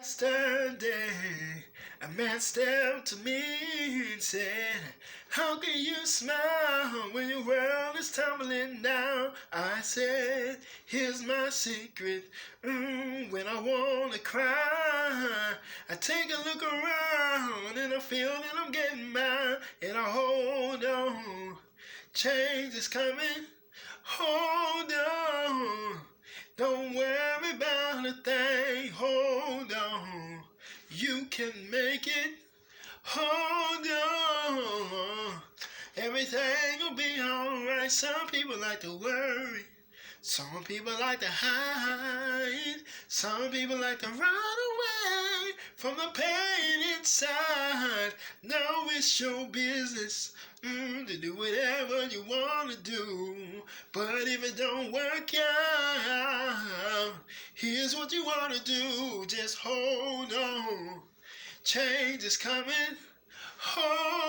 Yesterday, a man stepped to me and said, how can you smile when your world is tumbling down? I said, here's my secret. When I wanna cry, I take a look around and I feel that I'm getting by, and I hold on. Change is coming. Hold on. Don't worry about a thing. Hold on. You can make it. Hold on. Everything will be alright. Some people like to worry. Some people like to hide. Some people like to run away from the pain inside. Now it's your business to do whatever you want to do. But if it don't work out, here's what you want to do. Just hold on. Change is coming. Hold